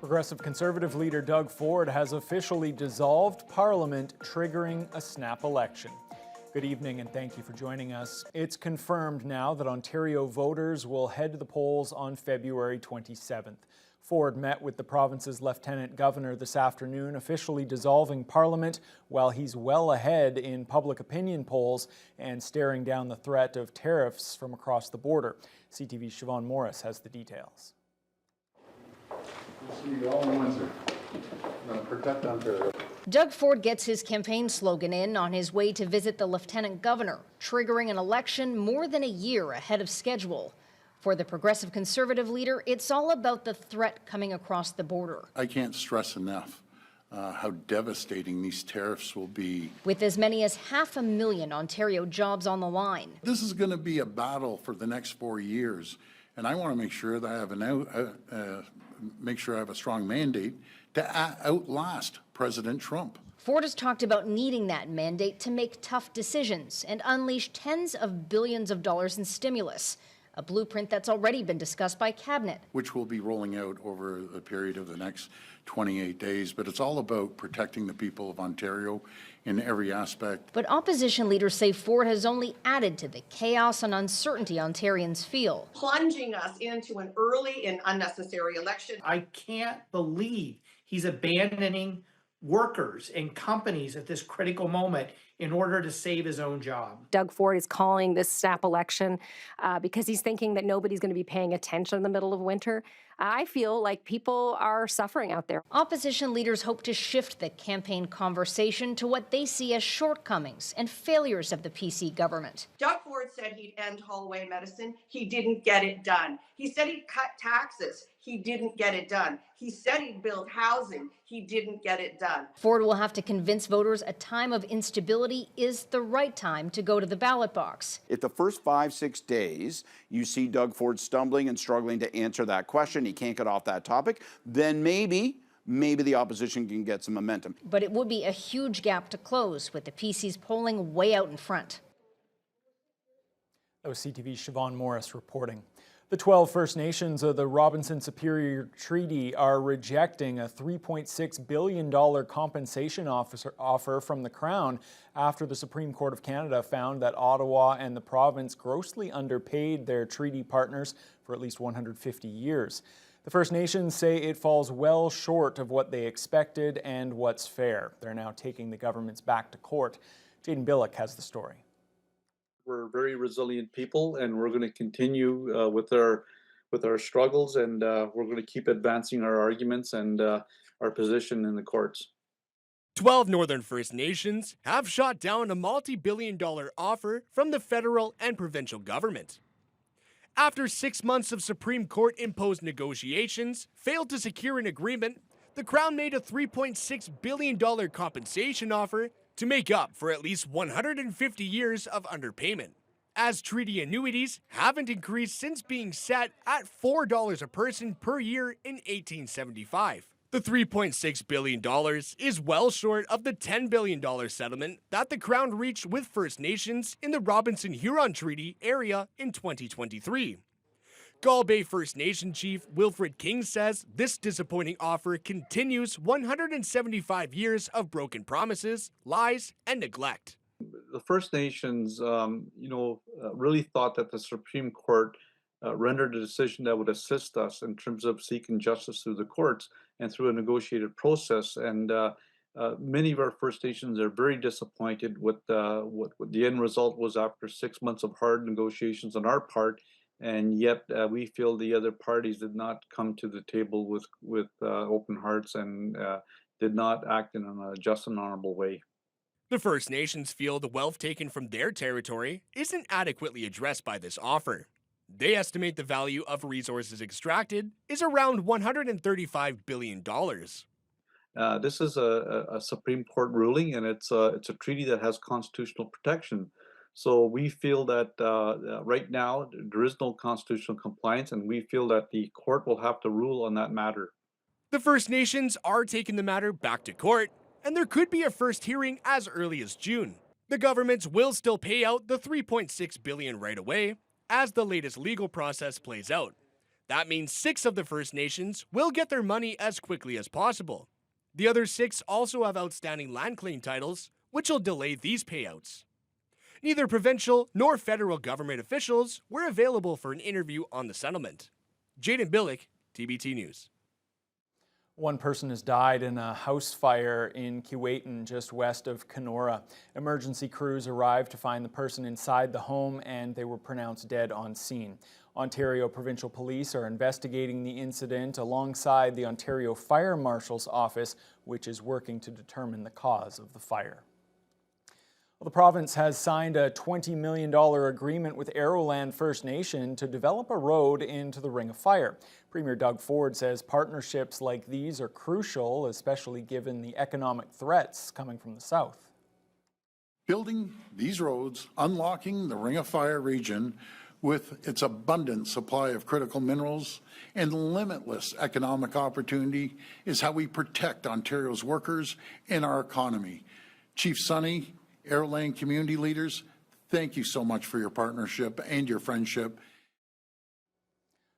Progressive Conservative leader Doug Ford has officially dissolved Parliament, triggering a snap election. Good evening and thank you for joining us. It's confirmed now that Ontario voters will head to the polls on February 27th. Ford met with the province's Lieutenant Governor this afternoon, officially dissolving Parliament while he's well ahead in public opinion polls and staring down the threat of tariffs from across the border. CTV's Siobhan Morris has the details. See you all in Windsor. I'm going to protect Ontario. Doug Ford gets his campaign slogan in on his way to visit the Lieutenant Governor, triggering an election more than a year ahead of schedule. For the Progressive Conservative leader, it's all about the threat coming across the border. I can't stress enough how devastating these tariffs will be. With as many as 500,000 Ontario jobs on the line. This is going to be a battle for the next 4 years, and I want to make sure that I have a strong mandate to outlast President Trump. Ford has talked about needing that mandate to make tough decisions and unleash tens of billions of dollars in stimulus, a blueprint that's already been discussed by Cabinet. Which will be rolling out over the period of the next 28 days. But it's all about protecting the people of Ontario in every aspect. But opposition leaders say Ford has only added to the chaos and uncertainty Ontarians feel. Plunging us into an early and unnecessary election. I can't believe he's abandoning workers and companies at this critical moment in order to save his own job. Doug Ford is calling this snap election because he's thinking that nobody's going to be paying attention in the middle of winter. I feel like people are suffering out there. Opposition leaders hope to shift the campaign conversation to what they see as shortcomings and failures of the PC government. Doug Ford said he'd end hallway medicine. He didn't get it done. He said he'd cut taxes. He didn't get it done. He said he'd build housing. He didn't get it done. Ford will have to convince voters a time of instability is the right time to go to the ballot box. If the first 5-6 days you see Doug Ford stumbling and struggling to answer that question, he can't get off that topic, then maybe the opposition can get some momentum. But it would be a huge gap to close, with the PCs polling way out in front. That was CTV's Siobhan Morris reporting. The 12 First Nations of the Robinson Superior Treaty are rejecting a $3.6 billion compensation offer from the Crown after the Supreme Court of Canada found that Ottawa and the province grossly underpaid their treaty partners for at least 150 years. The First Nations say it falls well short of what they expected and what's fair. They're now taking the governments back to court. Jaden Billick has the story. We're very resilient people, and we're going to continue with our struggles, and we're going to keep advancing our arguments and our position in the courts. 12 Northern First Nations have shot down a multi-billion-dollar offer from the federal and provincial government. After 6 months of Supreme Court-imposed negotiations failed to secure an agreement, the Crown made a $3.6 billion compensation offer to make up for at least 150 years of underpayment, as treaty annuities haven't increased since being set at $4 a person per year in 1875. The $3.6 billion is well short of the $10 billion settlement that the Crown reached with First Nations in the Robinson-Huron Treaty area in 2023. Gull Bay First Nation Chief Wilfred King says this disappointing offer continues 175 years of broken promises, lies, and neglect. The First Nations, really thought that the Supreme Court rendered a decision that would assist us in terms of seeking justice through the courts and through a negotiated process. And many of our First Nations are very disappointed with what the end result was after 6 months of hard negotiations on our part. And yet we feel the other parties did not come to the table with open hearts and did not act in a just and honorable way. The First Nations feel the wealth taken from their territory isn't adequately addressed by this offer. They estimate the value of resources extracted is around $135 billion. This is a Supreme Court ruling, and it's a treaty that has constitutional protection. So we feel that right now there is no constitutional compliance, and we feel that the court will have to rule on that matter. The First Nations are taking the matter back to court, and there could be a first hearing as early as June. The governments will still pay out the $3.6 billion right away as the latest legal process plays out. That means 6 of the First Nations will get their money as quickly as possible. The other 6 also have outstanding land claim titles, which will delay these payouts. Neither provincial nor federal government officials were available for an interview on the settlement. Jaden Billick, TBT News. One person has died in a house fire in Keewatin, just west of Kenora. Emergency crews arrived to find the person inside the home, and they were pronounced dead on scene. Ontario Provincial Police are investigating the incident alongside the Ontario Fire Marshal's Office, which is working to determine the cause of the fire. Well, the province has signed a $20 million agreement with Arrowland First Nation to develop a road into the Ring of Fire. Premier Doug Ford says partnerships like these are crucial, especially given the economic threats coming from the south. Building these roads, unlocking the Ring of Fire region with its abundant supply of critical minerals and limitless economic opportunity is how we protect Ontario's workers and our economy. Chief Sonny, Arrowland community leaders, thank you so much for your partnership and your friendship.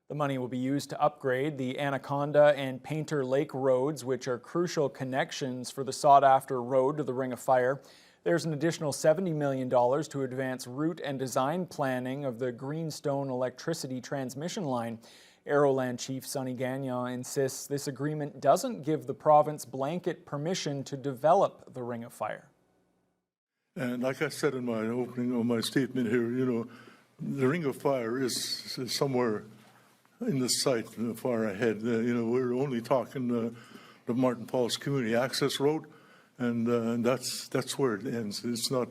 The money will be used to upgrade the Anaconda and Painter Lake roads, which are crucial connections for the sought-after road to the Ring of Fire. There's an additional $70 million to advance route and design planning of the Greenstone electricity transmission line. Arrowland Chief Sonny Gagnon insists this agreement doesn't give the province blanket permission to develop the Ring of Fire. And like I said in my opening of my statement here, the Ring of Fire is somewhere in the sight far ahead. We're only talking the Martin Falls Community Access Road, and that's where it ends. It's not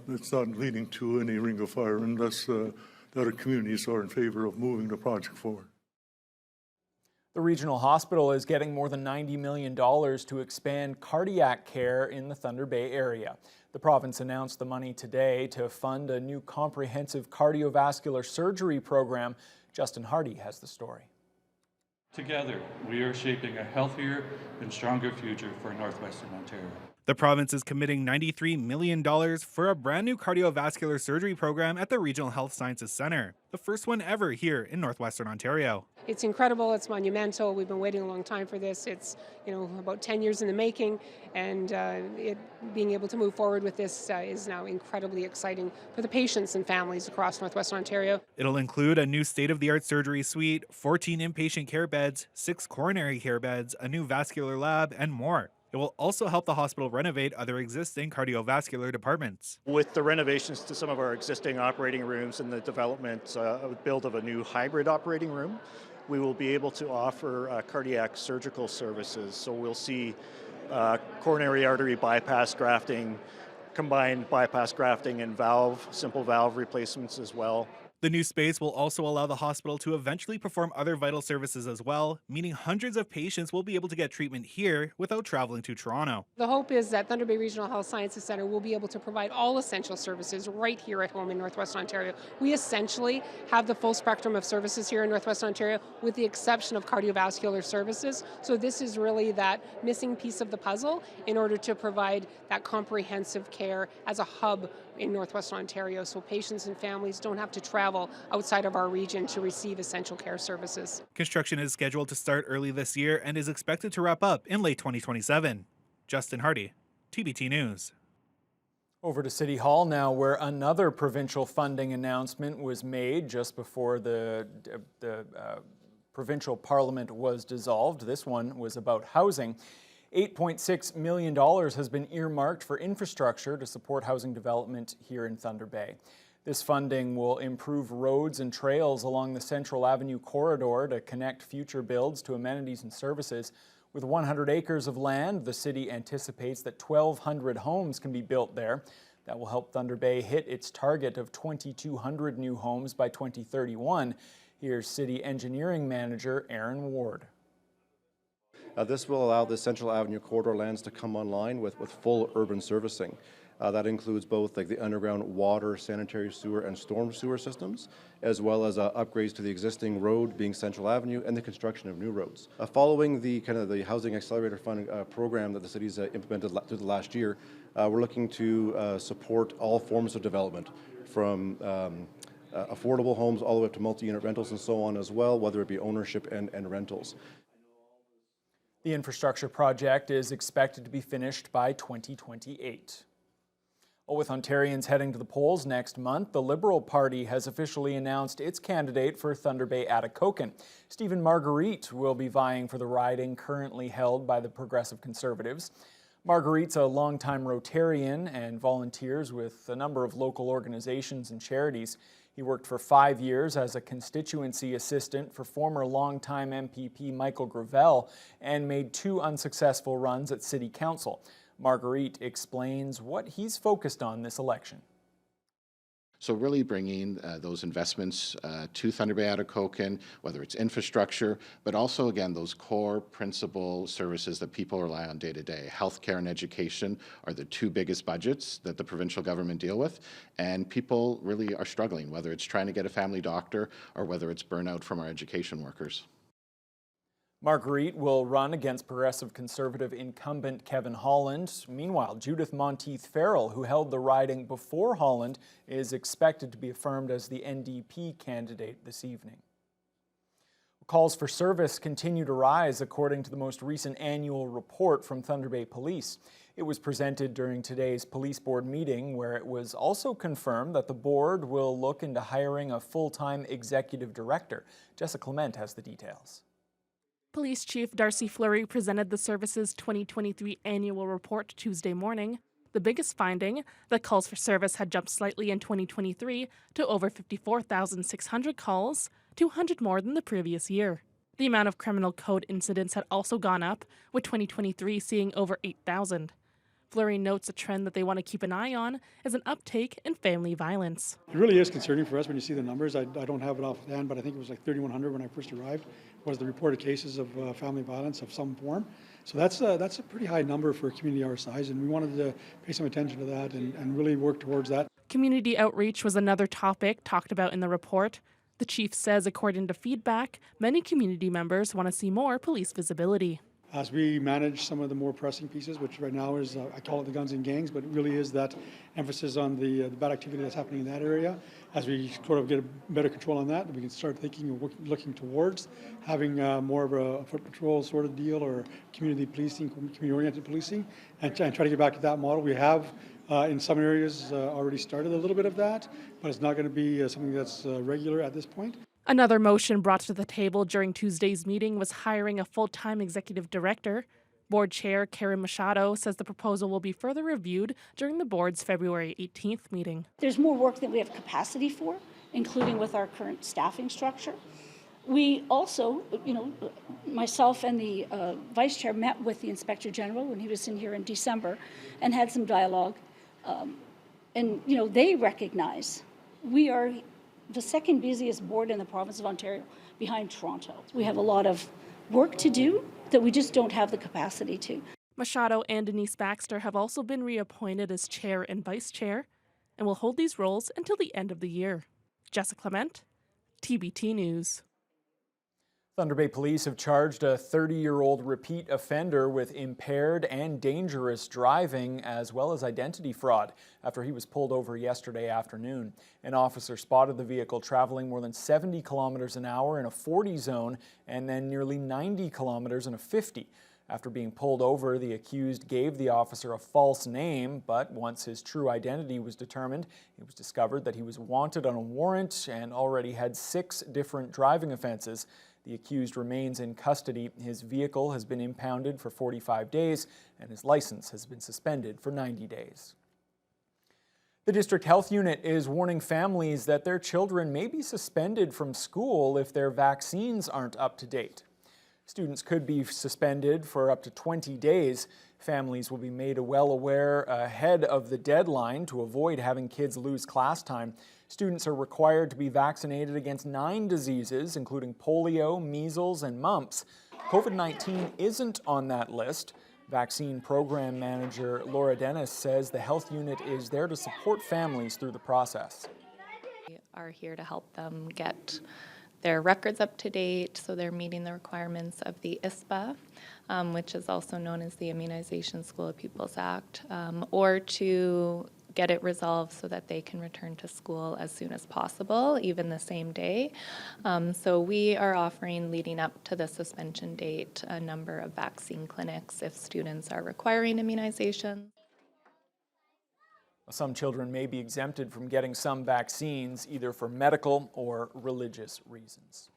leading to any Ring of Fire unless the other communities are in favor of moving the project forward. The regional hospital is getting more than $90 million to expand cardiac care in the Thunder Bay area. The province announced the money today to fund a new comprehensive cardiovascular surgery program. Justin Hardy has the story. Together, we are shaping a healthier and stronger future for Northwestern Ontario. The province is committing $93 million for a brand new cardiovascular surgery program at the Regional Health Sciences Centre, the first one ever here in Northwestern Ontario. It's incredible, it's monumental. We've been waiting a long time for this. It's about 10 years in the making, and being able to move forward with this is now incredibly exciting for the patients and families across Northwestern Ontario. It'll include a new state-of-the-art surgery suite, 14 inpatient care beds, 6 coronary care beds, a new vascular lab, and more. It will also help the hospital renovate other existing cardiovascular departments. With the renovations to some of our existing operating rooms and the development build of a new hybrid operating room, we will be able to offer cardiac surgical services. So we'll see coronary artery bypass grafting, combined bypass grafting and simple valve replacements as well. The new space will also allow the hospital to eventually perform other vital services as well, meaning hundreds of patients will be able to get treatment here without traveling to Toronto. The hope is that Thunder Bay Regional Health Sciences Centre will be able to provide all essential services right here at home in Northwestern Ontario. We essentially have the full spectrum of services here in Northwestern Ontario, with the exception of cardiovascular services. So this is really that missing piece of the puzzle in order to provide that comprehensive care as a hub in Northwestern Ontario, so patients and families don't have to travel outside of our region to receive essential care services. Construction is scheduled to start early this year and is expected to wrap up in late 2027. Justin Hardy, TBT News. Over to City Hall now, where another provincial funding announcement was made just before the provincial parliament was dissolved. This one was about housing. $8.6 million has been earmarked for infrastructure to support housing development here in Thunder Bay. This funding will improve roads and trails along the Central Avenue corridor to connect future builds to amenities and services. With 100 acres of land, the city anticipates that 1,200 homes can be built there. That will help Thunder Bay hit its target of 2,200 new homes by 2031. Here's City Engineering Manager Aaron Ward. This will allow the Central Avenue corridor lands to come online with full urban servicing. That includes both the underground water, sanitary sewer, and storm sewer systems, as well as upgrades to the existing road being Central Avenue and the construction of new roads. Following the Housing Accelerator Fund program that the city's implemented through the last year, we're looking to support all forms of development, from affordable homes all the way up to multi-unit rentals and so on as well, whether it be ownership and rentals. The infrastructure project is expected to be finished by 2028. Well, with Ontarians heading to the polls next month, the Liberal Party has officially announced its candidate for Thunder Bay-Atikokan. Stephen Marguerite will be vying for the riding currently held by the Progressive Conservatives. Marguerite's a longtime Rotarian and volunteers with a number of local organizations and charities. He worked for 5 years as a constituency assistant for former longtime MPP Michael Gravel and made 2 unsuccessful runs at City Council. Marguerite explains what he's focused on this election. So really bringing those investments to Thunder Bay-Atikokan, whether it's infrastructure, but also, again, those core principal services that people rely on day to day. Healthcare and education are the 2 biggest budgets that the provincial government deal with, and people really are struggling, whether it's trying to get a family doctor or whether it's burnout from our education workers. Marguerite will run against Progressive Conservative incumbent Kevin Holland. Meanwhile, Judith Monteith-Farrell, who held the riding before Holland, is expected to be affirmed as the NDP candidate this evening. Calls for service continue to rise according to the most recent annual report from Thunder Bay Police. It was presented during today's police board meeting, where it was also confirmed that the board will look into hiring a full-time executive director. Jessica Clement has the details. Police Chief Darcy Fleury presented the service's 2023 annual report Tuesday morning. The biggest finding, that calls for service had jumped slightly in 2023 to over 54,600 calls, 200 more than the previous year. The amount of criminal code incidents had also gone up, with 2023 seeing over 8,000. Fleury notes a trend that they want to keep an eye on is an uptake in family violence. It really is concerning for us when you see the numbers. I don't have it offhand, but I think it was like 3,100 when I first arrived, was the reported cases of family violence of some form. So that's a pretty high number for a community our size, and we wanted to pay some attention to that and really work towards that. Community outreach was another topic talked about in the report. The chief says, according to feedback, many community members want to see more police visibility. As we manage some of the more pressing pieces, which right now is, I call it the guns and gangs, but it really is that emphasis on the bad activity that's happening in that area. As we sort of get a better control on that, we can start thinking of looking towards having more of a foot patrol sort of deal or community policing, community-oriented policing, and try to get back to that model. We have in some areas already started a little bit of that, but it's not going to be something that's regular at this point. Another motion brought to the table during Tuesday's meeting was hiring a full-time executive director. Board Chair Karen Machado says the proposal will be further reviewed during the board's February 18th meeting. There's more work than we have capacity for, including with our current staffing structure. We also, myself and the Vice Chair met with the Inspector General when he was in here in December and had some dialogue. They recognize we are the second busiest board in the province of Ontario, behind Toronto. We have a lot of work to do that we just don't have the capacity to. Machado and Denise Baxter have also been reappointed as chair and vice chair and will hold these roles until the end of the year. Jessica Clement, TBT News. Thunder Bay Police have charged a 30-year-old repeat offender with impaired and dangerous driving as well as identity fraud after he was pulled over yesterday afternoon. An officer spotted the vehicle traveling more than 70 kilometers an hour in a 40 zone and then nearly 90 kilometers in a 50. After being pulled over, the accused gave the officer a false name, but once his true identity was determined, it was discovered that he was wanted on a warrant and already had 6 different driving offenses. The accused remains in custody. His vehicle has been impounded for 45 days and his license has been suspended for 90 days. The District Health Unit is warning families that their children may be suspended from school if their vaccines aren't up to date. Students could be suspended for up to 20 days. Families will be made well aware ahead of the deadline to avoid having kids lose class time. Students are required to be vaccinated against 9 diseases, including polio, measles, and mumps. COVID-19 isn't on that list. Vaccine Program Manager Laura Dennis says the health unit is there to support families through the process. We are here to help them get their records up to date so they're meeting the requirements of the ISPA, which is also known as the Immunization School of Pupils Act, or to get it resolved so that they can return to school as soon as possible, even the same day. So we are offering, leading up to the suspension date, a number of vaccine clinics if students are requiring immunization. Some children may be exempted from getting some vaccines, either for medical or religious reasons.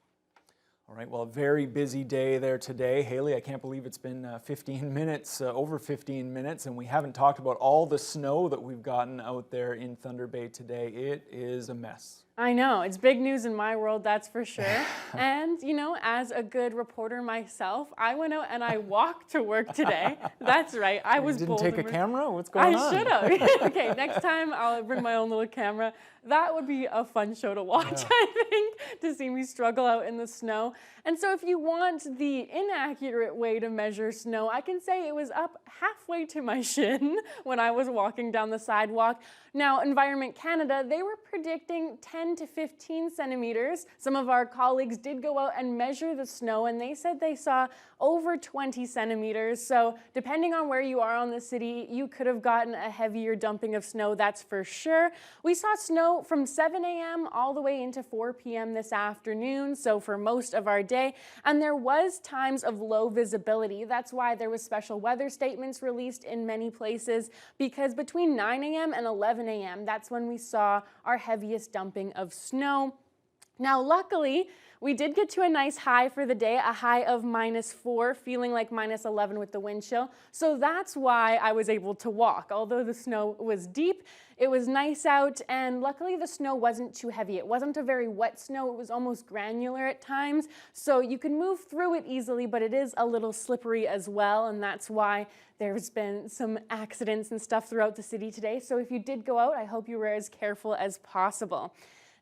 All right, well, a very busy day there today. Haley, I can't believe it's been 15 minutes, over 15 minutes, and we haven't talked about all the snow that we've gotten out there in Thunder Bay today. It is a mess. I know, it's big news in my world, that's for sure. And, you know, as a good reporter myself, I went out and I walked to work today. That's right, I was bold. You didn't take a camera? What's going on? I should have. Okay, next time I'll bring my own little camera. That would be a fun show to watch, yeah. I think, to see me struggle out in the snow. And so if you want the inaccurate way to measure snow, I can say it was up halfway to my shin when I was walking down the sidewalk. Now, Environment Canada, they were predicting 10 to 15 centimeters. Some of our colleagues did go out and measure the snow, and they said they saw over 20 centimeters. So depending on where you are on the city, you could have gotten a heavier dumping of snow, that's for sure. We saw snow from 7 a.m. all the way into 4 p.m. this afternoon, so for most of our day. And there was times of low visibility. That's why there was special weather statements released in many places, because between 9 a.m. and 11 a.m., that's when we saw our heaviest dumping of snow. Now, luckily, we did get to a nice high for the day, a high of -4, feeling like -11 with the wind chill. So that's why I was able to walk. Although the snow was deep, it was nice out, and luckily the snow wasn't too heavy. It wasn't a very wet snow, it was almost granular at times, so you can move through it easily, but it is a little slippery as well, and that's why there's been some accidents and stuff throughout the city today. So if you did go out, I hope you were as careful as possible.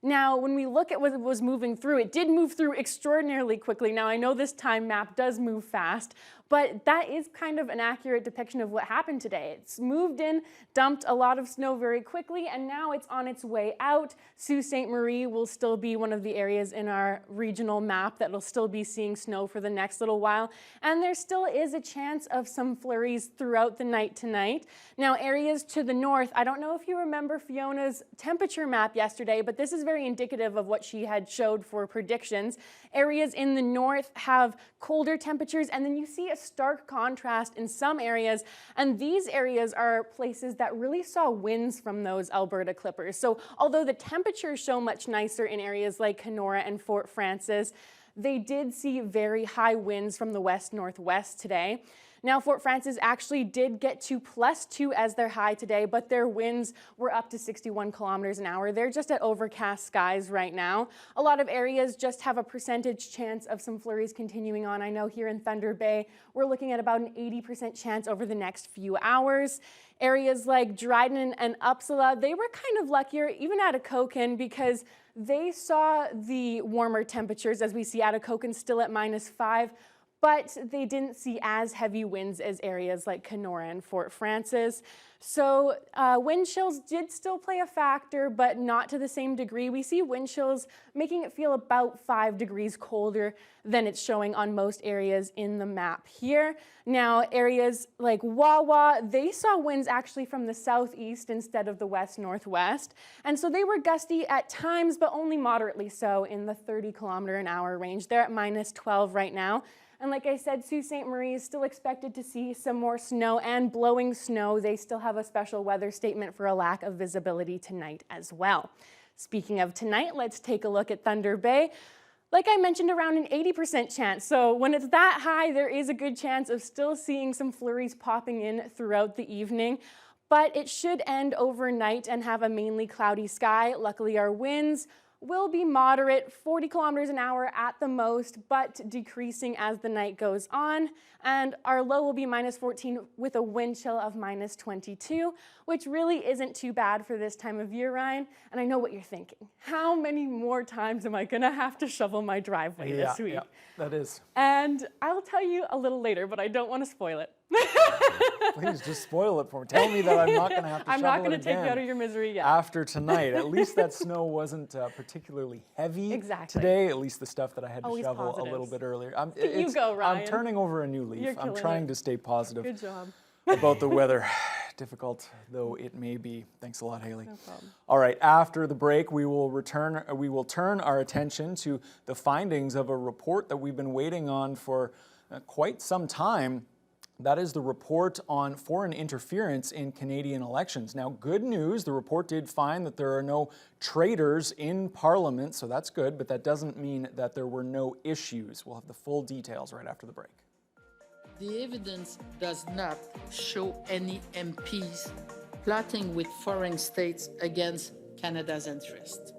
Now, when we look at what was moving through, it did move through extraordinarily quickly. Now, I know this time map does move fast, but that is kind of an accurate depiction of what happened today. It's moved in, dumped a lot of snow very quickly, and now it's on its way out. Sault Ste. Marie will still be one of the areas in our regional map that will still be seeing snow for the next little while. And there still is a chance of some flurries throughout the night tonight. Now, areas to the north, I don't know if you remember Fiona's temperature map yesterday, but this is very indicative of what she had showed for predictions. Areas in the north have colder temperatures, and then you see a stark contrast in some areas, and these areas are places that really saw winds from those Alberta clippers. So although the temperatures show much nicer in areas like Kenora and Fort Frances, they did see very high winds from the west-northwest today. Now, Fort Frances actually did get to +2 as their high today, but their winds were up to 61 kilometers an hour. They're just at overcast skies right now. A lot of areas just have a percentage chance of some flurries continuing on. I know here in Thunder Bay, we're looking at about an 80% chance over the next few hours. Areas like Dryden and Uppsala, they were kind of luckier, even Atikokan, because they saw the warmer temperatures, as we see Atikokan still at -5. But they didn't see as heavy winds as areas like Kenora and Fort Frances. So wind chills did still play a factor, but not to the same degree. We see wind chills making it feel about 5 degrees colder than it's showing on most areas in the map here. Now, areas like Wawa, they saw winds actually from the southeast instead of the west-northwest. And so they were gusty at times, but only moderately so in the 30-kilometer-an-hour range. They're at -12 right now. And like I said, Sault Ste. Marie is still expected to see some more snow and blowing snow. They still have a special weather statement for a lack of visibility tonight as well. Speaking of tonight, let's take a look at Thunder Bay. Like I mentioned, around an 80% chance. So when it's that high, there is a good chance of still seeing some flurries popping in throughout the evening. But it should end overnight and have a mainly cloudy sky. Luckily, our winds will be moderate, 40 kilometers an hour at the most, but decreasing as the night goes on. And our low will be -14 with a wind chill of -22, which really isn't too bad for this time of year, Ryan. And I know what you're thinking. How many more times am I gonna have to shovel my driveway this week? Yeah, that is. And I'll tell you a little later, but I don't want to spoil it. Please just spoil it for me. Tell me that I'm not going to have to shovel it again. I'm not going to take you out of your misery yet. After tonight. At least that snow wasn't particularly heavy today. At least the stuff that I had to Always shovel positives. a little bit earlier. You go, Ryan. I'm turning over a new leaf. You're I'm killing trying it. to stay positive Good job. about the weather difficult though it may be. Thanks a lot, Haley. No problem. All right, after the break, we will turn our attention to the findings of a report that we've been waiting on for quite some time. That is the report on foreign interference in Canadian elections. Now, good news, the report did find that there are no traitors in Parliament, so that's good, but that doesn't mean that there were no issues. We'll have the full details right after the break. The evidence does not show any MPs plotting with foreign states against Canada's interests.